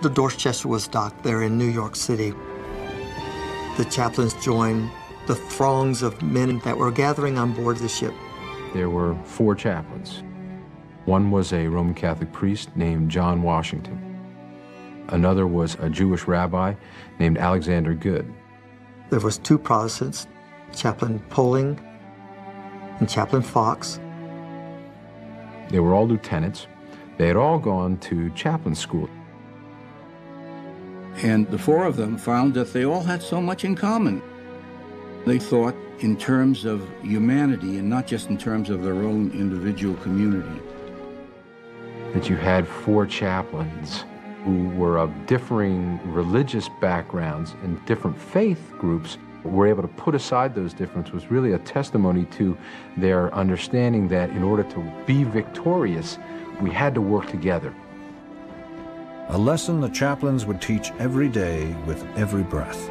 The Dorchester was docked there in New York City. The chaplains joined the throngs of men that were gathering on board the ship. There were 4 chaplains. One was a Roman Catholic priest named John Washington. Another was a Jewish rabbi named Alexander Good. There was 2 Protestants, Chaplain Poling and Chaplain Fox. They were all lieutenants. They had all gone to chaplain school. And the 4 of them found that they all had so much in common. They thought in terms of humanity and not just in terms of their own individual community. That you had 4 chaplains who were of differing religious backgrounds and different faith groups were able to put aside those differences was really a testimony to their understanding that in order to be victorious, we had to work together. A lesson the chaplains would teach every day with every breath.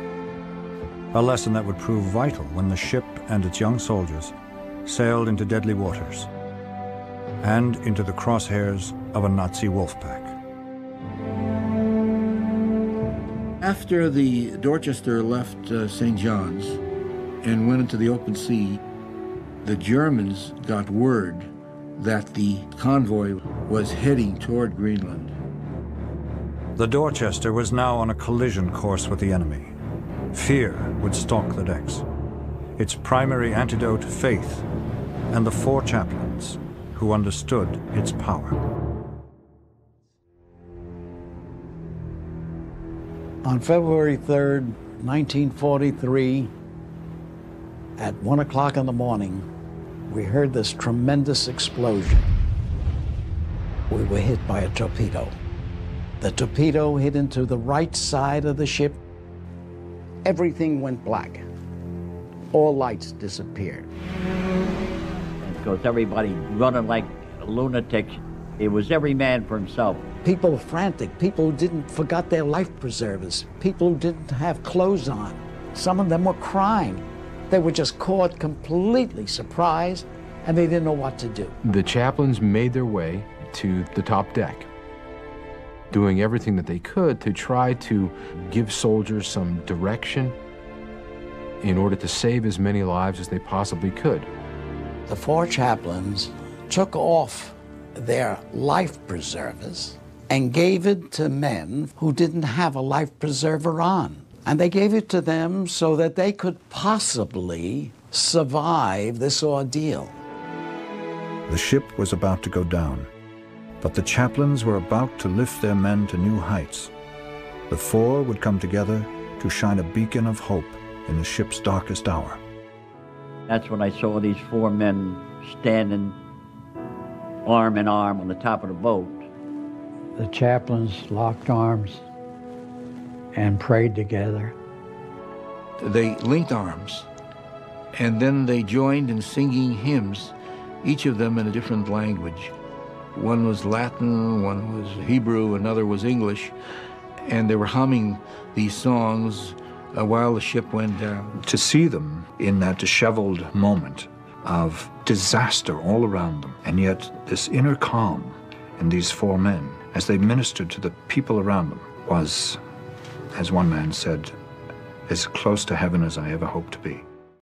A lesson that would prove vital when the ship and its young soldiers sailed into deadly waters and into the crosshairs of a Nazi wolf pack. After the Dorchester left St. John's and went into the open sea, the Germans got word that the convoy was heading toward Greenland. The Dorchester was now on a collision course with the enemy. Fear would stalk the decks. Its primary antidote, faith, and the 4 chaplains who understood its power. On February 3rd, 1943, at 1 o'clock in the morning, we heard this tremendous explosion. We were hit by a torpedo. The torpedo hit into the right side of the ship. Everything went black. All lights disappeared. Because everybody running like lunatics. It was every man for himself. People were frantic. People who forgot their life preservers. People who didn't have clothes on. Some of them were crying. They were just caught completely surprised, and they didn't know what to do. The chaplains made their way to the top deck, doing everything that they could to try to give soldiers some direction in order to save as many lives as they possibly could. The 4 chaplains took off their life preservers and gave it to men who didn't have a life preserver on. And they gave it to them so that they could possibly survive this ordeal. The ship was about to go down, but the chaplains were about to lift their men to new heights. The 4 would come together to shine a beacon of hope in the ship's darkest hour. That's when I saw these 4 men standing arm in arm on the top of the boat. The chaplains locked arms and prayed together. They linked arms, and then they joined in singing hymns, each of them in a different language. One was Latin, one was Hebrew, another was English, and they were humming these songs while the ship went down. To see them in that disheveled moment of disaster all around them, and yet this inner calm in these 4 men as they ministered to the people around them was, as one man said, as close to heaven as I ever hoped to be.